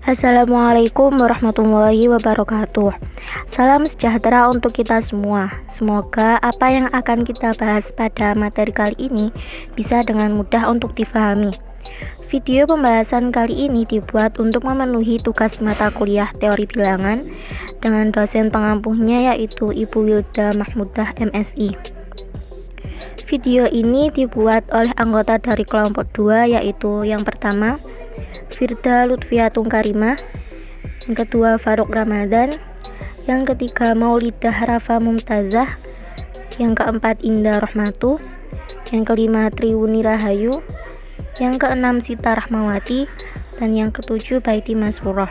Assalamualaikum warahmatullahi wabarakatuh. Salam sejahtera untuk kita semua. Semoga apa yang akan kita bahas pada materi kali ini bisa dengan mudah untuk difahami. Video pembahasan kali ini dibuat untuk memenuhi tugas mata kuliah teori bilangan dengan dosen pengampuhnya yaitu Ibu Wilda Mahmudah MSI. Video ini dibuat oleh anggota dari kelompok 2 yaitu yang pertama Firda Lutfiatung Karimah, yang kedua Faruk Ramadan, yang ketiga Maulidah Rafa Mumtazah, yang keempat Indah Rohmatu, yang kelima Triwuni Rahayu, yang keenam Sita Rahmawati, dan yang ketujuh Baiti Masroh.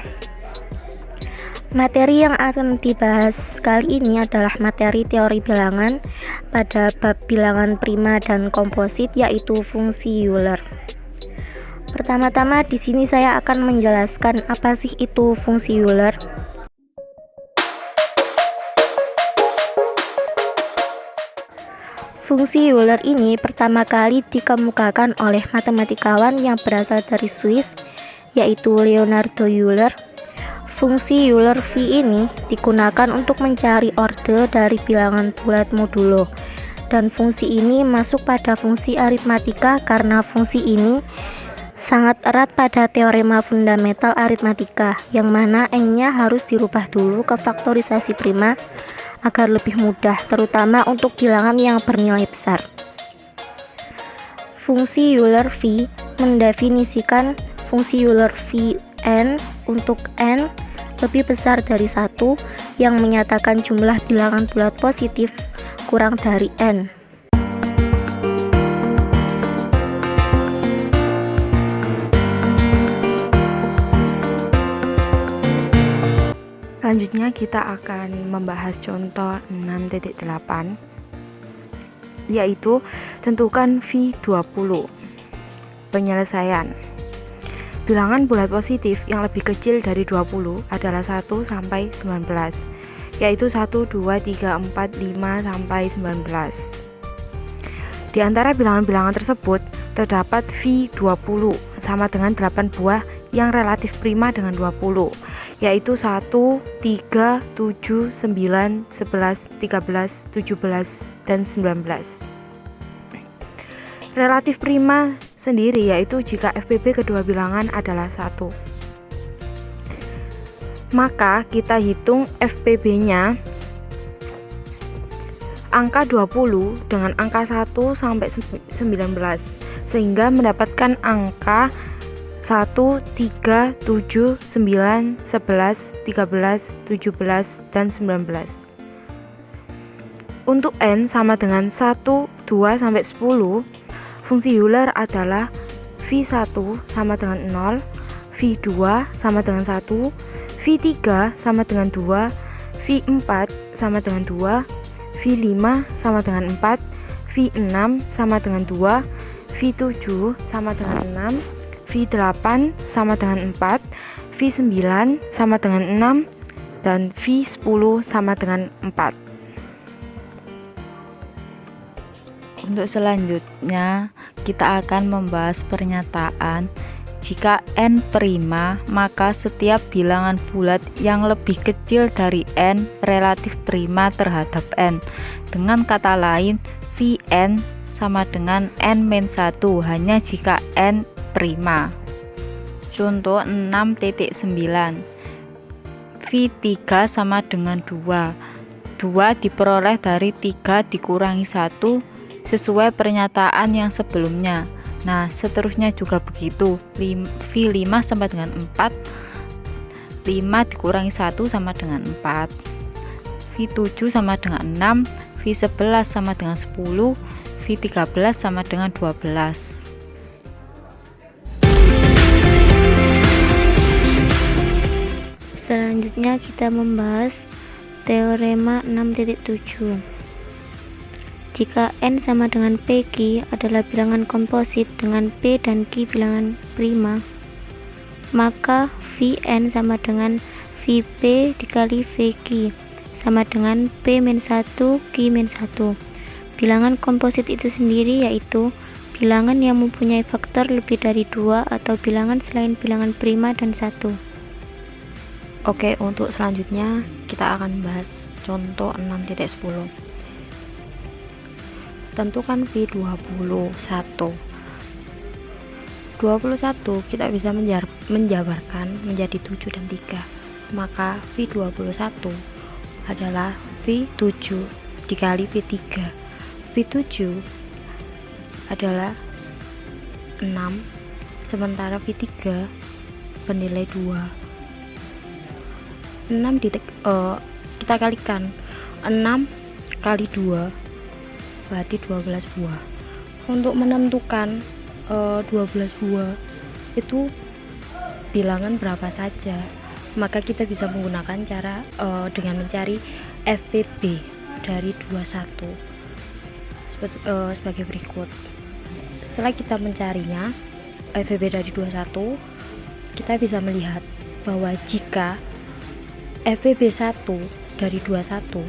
Materi yang akan dibahas kali ini adalah materi teori bilangan pada bab bilangan prima dan komposit yaitu fungsi Euler. Pertama-tama di sini saya akan menjelaskan apa sih itu fungsi Euler. Fungsi Euler ini pertama kali dikemukakan oleh matematikawan yang berasal dari Swiss yaitu Leonardo Euler. Fungsi Euler V ini digunakan untuk mencari orde dari bilangan bulat modulo. Dan fungsi ini masuk pada fungsi aritmatika karena fungsi ini sangat erat pada teorema fundamental aritmatika, yang mana n-nya harus dirubah dulu ke faktorisasi prima agar lebih mudah, terutama untuk bilangan yang bernilai besar. Fungsi Euler V mendefinisikan fungsi Euler V n untuk n lebih besar dari 1 yang menyatakan jumlah bilangan bulat positif kurang dari n. Selanjutnya kita akan membahas contoh 6.8 yaitu tentukan V20. Penyelesaian. Bilangan bulat positif yang lebih kecil dari 20 adalah 1 sampai 19, yaitu 1, 2, 3, 4, 5 sampai 19. Di antara bilangan-bilangan tersebut terdapat V20 sama dengan 8 buah yang relatif prima dengan 20, yaitu 1, 3, 7, 9, 11, 13, 17, dan 19. Relatif prima sendiri yaitu jika FPB kedua bilangan adalah 1. Maka kita hitung FPB-nya angka 20 dengan angka 1 sampai 19 sehingga mendapatkan angka 1, 3, 7, 9, 11, 13, 17, dan 19. Untuk n sama dengan 1, 2, sampai 10, fungsi Euler adalah V1 sama dengan 0, V2 sama dengan 1, V3 sama dengan 2, V4 sama dengan 2, V5 sama dengan 4, V6 sama dengan 2, V7 sama dengan 6, V8 sama dengan 4, V9 sama dengan 6, dan V10 sama dengan 4. Untuk selanjutnya kita akan membahas pernyataan jika n prima maka setiap bilangan bulat yang lebih kecil dari n relatif prima terhadap n. Dengan kata lain, Vn sama dengan n-1 hanya jika n prima. Contoh 6.9, V3 sama dengan 2. 2 diperoleh dari 3 dikurangi 1 sesuai pernyataan yang sebelumnya. Nah, seterusnya juga begitu. V5 sama dengan 4, 5 dikurangi 1 sama dengan 4, V7 sama dengan 6, V11 sama dengan 10, V13 sama dengan 12. Selanjutnya kita membahas teorema 6.7. Jika n sama dengan pq adalah bilangan komposit dengan p dan q bilangan prima, maka Vn sama dengan Vp dikali Vq sama dengan p-1 q-1. Bilangan komposit itu sendiri yaitu bilangan yang mempunyai faktor lebih dari 2 atau bilangan selain bilangan prima dan 1. Oke, untuk selanjutnya kita akan bahas contoh 6.10. Tentukan V21. 21 kita bisa menjabarkan menjadi 7 dan 3. Maka V21 adalah V7 dikali V3. V7 adalah 6, sementara V3 bernilai 2. 6 kita kalikan 6 kali 2 berarti 12 buah. Untuk menentukan 12 buah itu bilangan berapa saja, maka kita bisa menggunakan cara dengan mencari FPB dari 21 sebagai berikut. Setelah kita mencarinya FPB dari 21, kita bisa melihat bahwa jika FPB 1 dari 21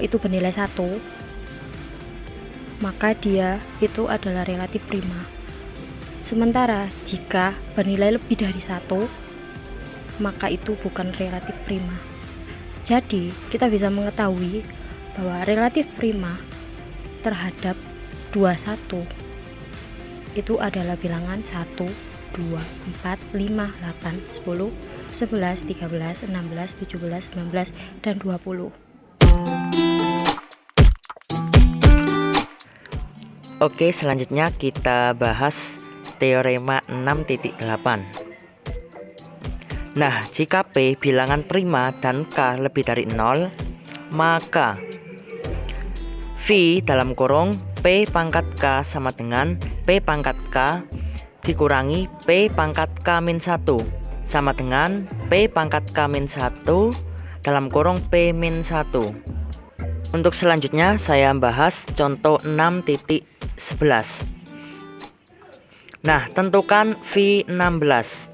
itu bernilai 1, maka dia itu adalah relatif prima. Sementara jika bernilai lebih dari 1, maka itu bukan relatif prima. Jadi kita bisa mengetahui bahwa relatif prima terhadap 21 itu adalah bilangan 1, 2, 4, 5, 8, 10, 11, 13, 16, 17, 19, dan 20. Oke, selanjutnya kita bahas teorema 6.8. Nah, jika P bilangan prima dan K lebih dari 0, maka V dalam kurung P pangkat K sama dengan P pangkat K dikurangi P pangkat K min 1 sama dengan P pangkat K min 1 dalam kurung P min 1. Untuk selanjutnya saya bahas contoh 6.11. Nah, tentukan V16.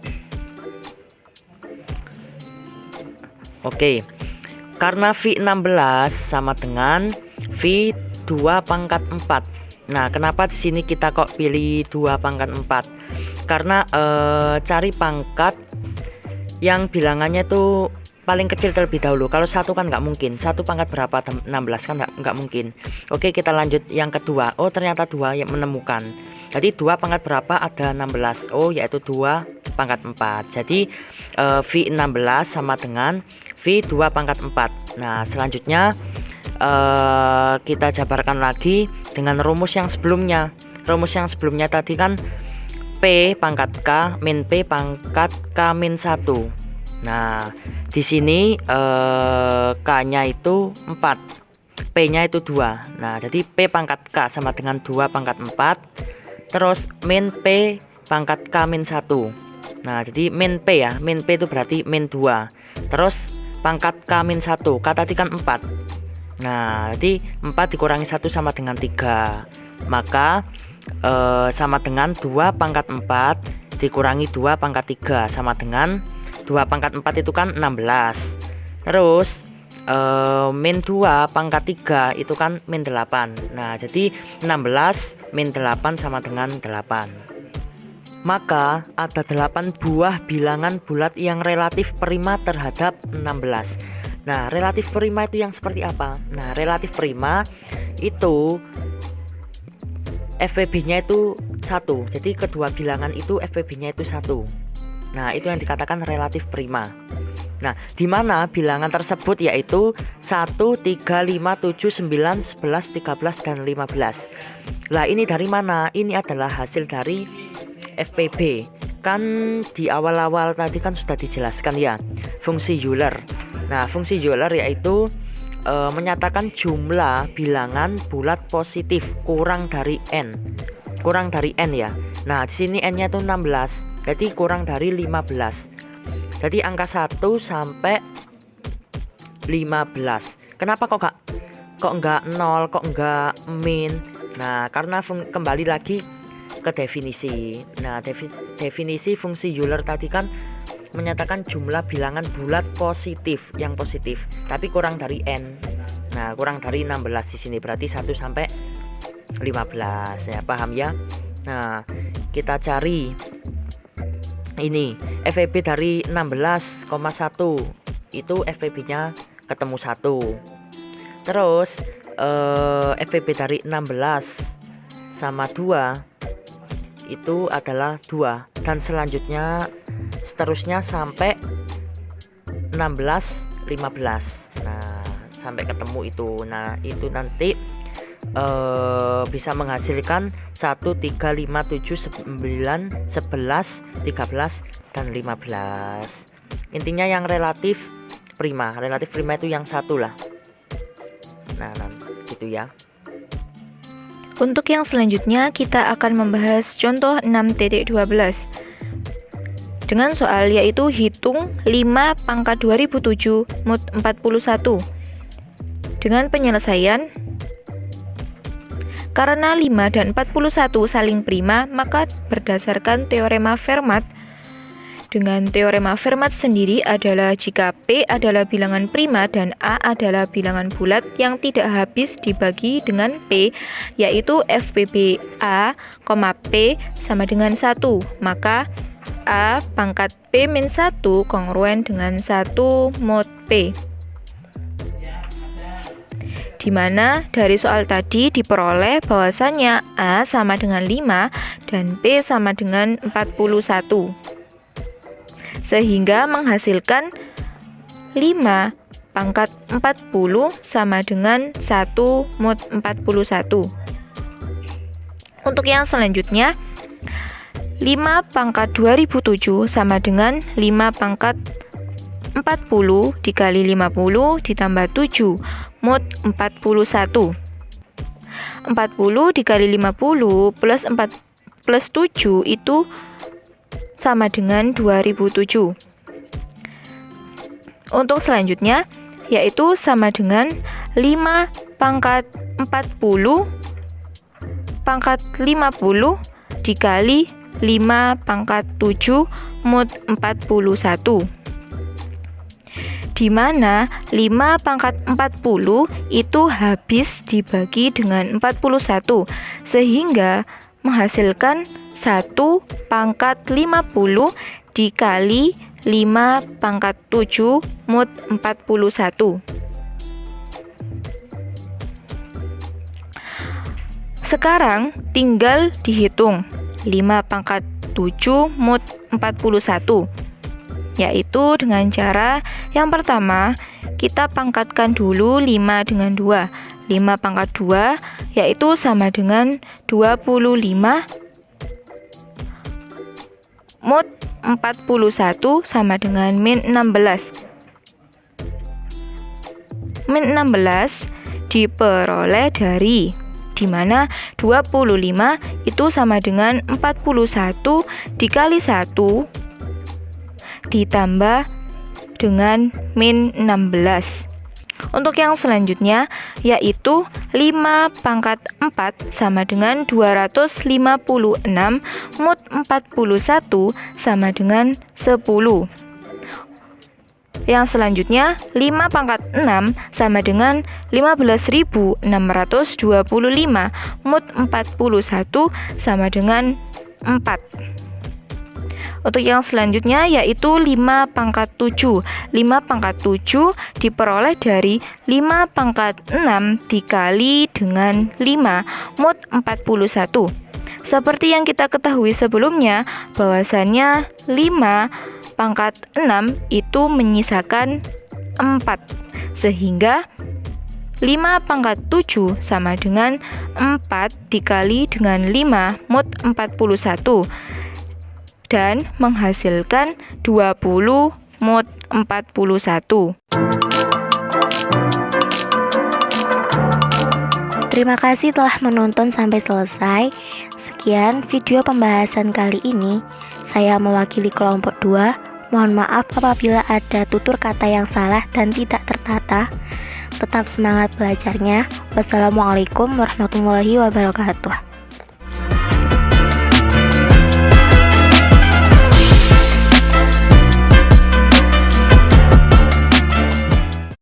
Oke, karena V16 sama dengan V2 pangkat 4. Nah, kenapa di sini kita kok pilih 2 pangkat 4? Karena cari pangkat yang bilangannya tuh paling kecil terlebih dahulu. Kalau 1 kan nggak mungkin. 1 pangkat berapa? 16 kan nggak mungkin. Oke, kita lanjut yang kedua. Oh, ternyata 2 yang menemukan. Jadi 2 pangkat berapa? Ada 16. Oh, yaitu 2 pangkat 4. Jadi V16 sama dengan V2 pangkat 4. Nah, selanjutnya kita jabarkan lagi dengan rumus yang sebelumnya. Rumus yang sebelumnya tadi kan P pangkat K min P pangkat K min 1. Nah, di sini K-nya itu 4, P-nya itu 2. Nah, jadi P pangkat K sama dengan 2 pangkat 4, terus min P pangkat K min 1. Nah, jadi min P ya, min P itu berarti min 2. Terus pangkat K min 1, K tadi kan 4. Nah, jadi 4 dikurangi 1 sama dengan 3. Maka sama dengan 2 pangkat 4 dikurangi 2 pangkat 3 sama dengan 2 pangkat 4 itu kan 16. Terus min 2 pangkat 3 itu kan min 8. Nah, jadi 16 min 8 sama dengan 8. Maka ada 8 buah bilangan bulat yang relatif prima terhadap 16. Nah, relatif prima itu yang seperti apa? Nah, relatif prima itu FPB-nya itu 1. Jadi kedua bilangan itu FPB-nya itu 1. Nah, itu yang dikatakan relatif prima. Nah, di mana bilangan tersebut yaitu 1, 3, 5, 7, 9, 11, 13, dan 15. Lah, ini dari mana? Ini adalah hasil dari FPB. Kan di awal-awal tadi kan sudah dijelaskan ya, fungsi Euler. Nah, fungsi Euler yaitu menyatakan jumlah bilangan bulat positif kurang dari n. Kurang dari n ya. Nah, di sini n-nya itu 16. Jadi kurang dari 15. Jadi angka 1 sampai 15. Kenapa kok enggak 0, kok enggak min? Nah, karena kembali lagi ke definisi. Nah, definisi fungsi Euler tadi kan menyatakan jumlah bilangan bulat positif, yang positif, tapi kurang dari n. Nah, kurang dari 16 di sini berarti 1 sampai 15. Ya, paham ya? Nah, kita cari ini FEB dari 16,1 itu FEB nya ketemu 1. Terus FEB dari 16 sama 2 itu adalah 2, dan seterusnya sampai 16, 15. Nah, sampai ketemu itu. Nah, itu nanti bisa menghasilkan 1, 3, 5, 7, 9, 11, 13, dan 15. Intinya yang relatif prima itu yang 1 lah. Nah, gitu ya. Untuk yang selanjutnya kita akan membahas contoh 6.12 dengan soal yaitu hitung 5 pangkat 2007 mod 41 dengan penyelesaian. Karena 5 dan 41 saling prima, maka berdasarkan teorema Fermat, dengan teorema Fermat sendiri adalah jika P adalah bilangan prima dan A adalah bilangan bulat yang tidak habis dibagi dengan P, yaitu FPB A, P sama dengan 1, maka A pangkat P min 1 kongruen dengan 1 mod P. Di mana dari soal tadi diperoleh bahwasannya A sama dengan 5 dan P sama dengan 41. Sehingga menghasilkan 5 pangkat 40 sama dengan 1 mod 41. Untuk yang selanjutnya, 5 pangkat 2007 sama dengan 5 pangkat 40 dikali 50 ditambah 7 mod 41. 40 dikali 50 plus 7 itu sama dengan 2007. Untuk selanjutnya yaitu sama dengan 5 pangkat 40 pangkat 50 dikali 5 pangkat 7 mod 41. Di mana 5 pangkat 40 itu habis dibagi dengan 41 sehingga menghasilkan 1 pangkat 50 dikali 5 pangkat 7 mod 41. Sekarang tinggal dihitung 5 pangkat 7 mod 41, yaitu dengan cara yang pertama kita pangkatkan dulu 5 dengan 2. 5 pangkat 2 yaitu sama dengan 25 mod 41 sama dengan min 16. Min 16 diperoleh dari dimana 25 itu sama dengan 41 dikali 1 ditambah dengan min 16. Untuk yang selanjutnya yaitu 5 pangkat 4 sama dengan 256 mod 41 sama dengan 10. Yang selanjutnya 5 pangkat 6 sama dengan 15.625 mod 41 sama dengan 4. Untuk yang selanjutnya yaitu 5 pangkat 7. 5 pangkat 7 diperoleh dari 5 pangkat 6 dikali dengan 5 mod 41. Seperti yang kita ketahui sebelumnya bahwasannya 5 pangkat 6 itu menyisakan 4. Sehingga 5 pangkat 7 sama dengan 4 dikali dengan 5 mod 41 dan menghasilkan 20 mod 41. Terima kasih telah menonton sampai selesai. Sekian video pembahasan kali ini. Saya mewakili kelompok 2. Mohon maaf apabila ada tutur kata yang salah dan tidak tertata. Tetap semangat belajarnya. Wassalamualaikum warahmatullahi wabarakatuh.